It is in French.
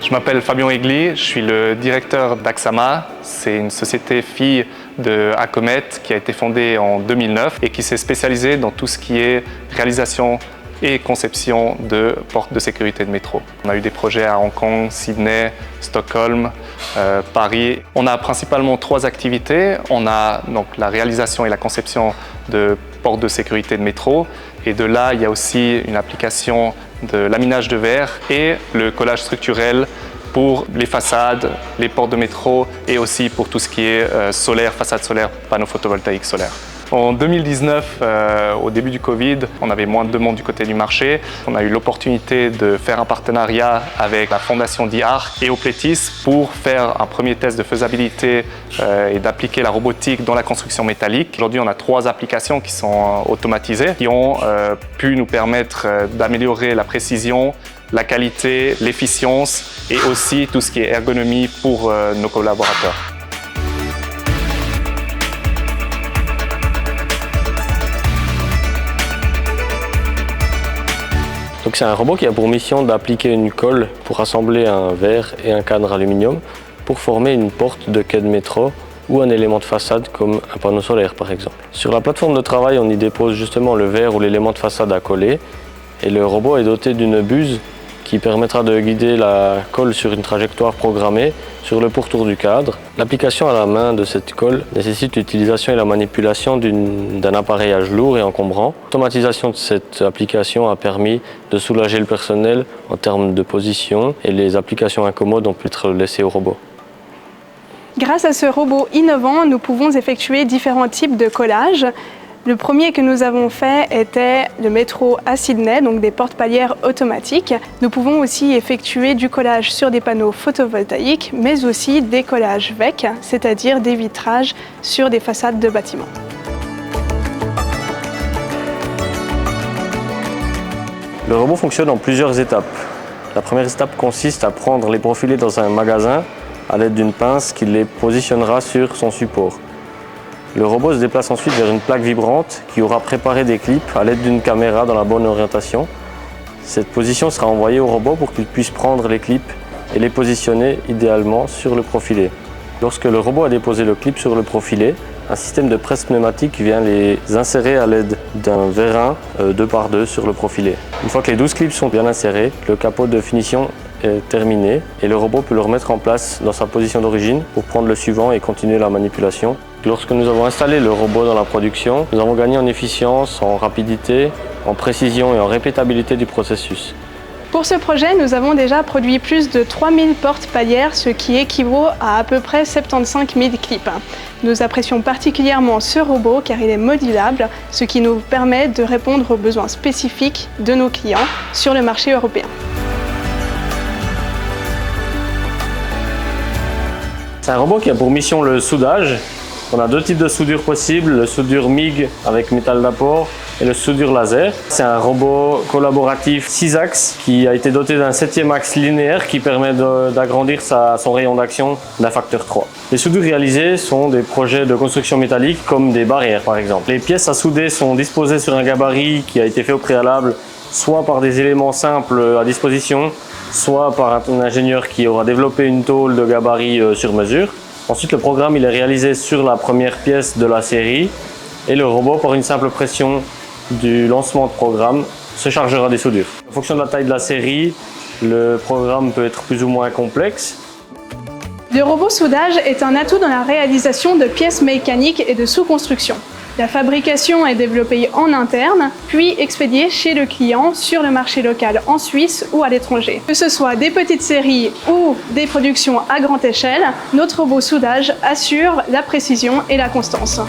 Je m'appelle Fabien Egli, je suis le directeur d'Axama. C'est une société fille de Acomet qui a été fondée en 2009 et qui s'est spécialisée dans tout ce qui est réalisation et conception de portes de sécurité de métro. On a eu des projets à Hong Kong, Sydney, Stockholm, Paris. On a principalement 3 activités. On a donc la réalisation et la conception de portes de sécurité de métro. Et de là, il y a aussi une application de laminage de verre et le collage structurel pour les façades, les portes de métro et aussi pour tout ce qui est solaire, façade solaire, panneaux photovoltaïques solaires. En 2019, au début du Covid, on avait moins de demandes du côté du marché. On a eu l'opportunité de faire un partenariat avec la fondation d'IARC et Opletis pour faire un premier test de faisabilité et d'appliquer la robotique dans la construction métallique. Aujourd'hui, on a 3 applications qui sont automatisées, qui ont pu nous permettre d'améliorer la précision, la qualité, l'efficience et aussi tout ce qui est ergonomie pour nos collaborateurs. Donc c'est un robot qui a pour mission d'appliquer une colle pour assembler un verre et un cadre aluminium pour former une porte de quai de métro ou un élément de façade comme un panneau solaire par exemple. Sur la plateforme de travail, on y dépose justement le verre ou l'élément de façade à coller et le robot est doté d'une buse qui permettra de guider la colle sur une trajectoire programmée sur le pourtour du cadre. L'application à la main de cette colle nécessite l'utilisation et la manipulation d'un appareillage lourd et encombrant. L'automatisation de cette application a permis de soulager le personnel en termes de position et les applications incommodes ont pu être laissées au robot. Grâce à ce robot innovant, nous pouvons effectuer différents types de collages. Le premier que nous avons fait était le métro à Sydney, donc des portes palières automatiques. Nous pouvons aussi effectuer du collage sur des panneaux photovoltaïques, mais aussi des collages VEC, c'est-à-dire des vitrages sur des façades de bâtiments. Le robot fonctionne en plusieurs étapes. La première étape consiste à prendre les profilés dans un magasin à l'aide d'une pince qui les positionnera sur son support. Le robot se déplace ensuite vers une plaque vibrante qui aura préparé des clips à l'aide d'une caméra dans la bonne orientation. Cette position sera envoyée au robot pour qu'il puisse prendre les clips et les positionner idéalement sur le profilé. Lorsque le robot a déposé le clip sur le profilé, un système de presse pneumatique vient les insérer à l'aide d'un vérin 2x2 sur le profilé. Une fois que les 12 clips sont bien insérés, le capot de finition est terminé et le robot peut le remettre en place dans sa position d'origine pour prendre le suivant et continuer la manipulation. Lorsque nous avons installé le robot dans la production, nous avons gagné en efficience, en rapidité, en précision et en répétabilité du processus. Pour ce projet, nous avons déjà produit plus de 3000 portes palières, ce qui équivaut à peu près 75 000 clips. Nous apprécions particulièrement ce robot car il est modulable, ce qui nous permet de répondre aux besoins spécifiques de nos clients sur le marché européen. C'est un robot qui a pour mission le soudage. On a 2 types de soudure possibles, le soudure MIG avec métal d'apport et le soudure laser. C'est un robot collaboratif 6 axes qui a été doté d'un 7e axe linéaire qui permet d'agrandir son rayon d'action d'un facteur 3. Les soudures réalisées sont des projets de construction métallique comme des barrières par exemple. Les pièces à souder sont disposées sur un gabarit qui a été fait au préalable, soit par des éléments simples à disposition, soit par un ingénieur qui aura développé une tôle de gabarit sur mesure. Ensuite, le programme il est réalisé sur la première pièce de la série et le robot, par une simple pression du lancement de programme, se chargera des soudures. En fonction de la taille de la série, le programme peut être plus ou moins complexe. Le robot soudage est un atout dans la réalisation de pièces mécaniques et de sous-construction. La fabrication est développée en interne, puis expédiée chez le client sur le marché local en Suisse ou à l'étranger. Que ce soit des petites séries ou des productions à grande échelle, notre robot soudage assure la précision et la constance.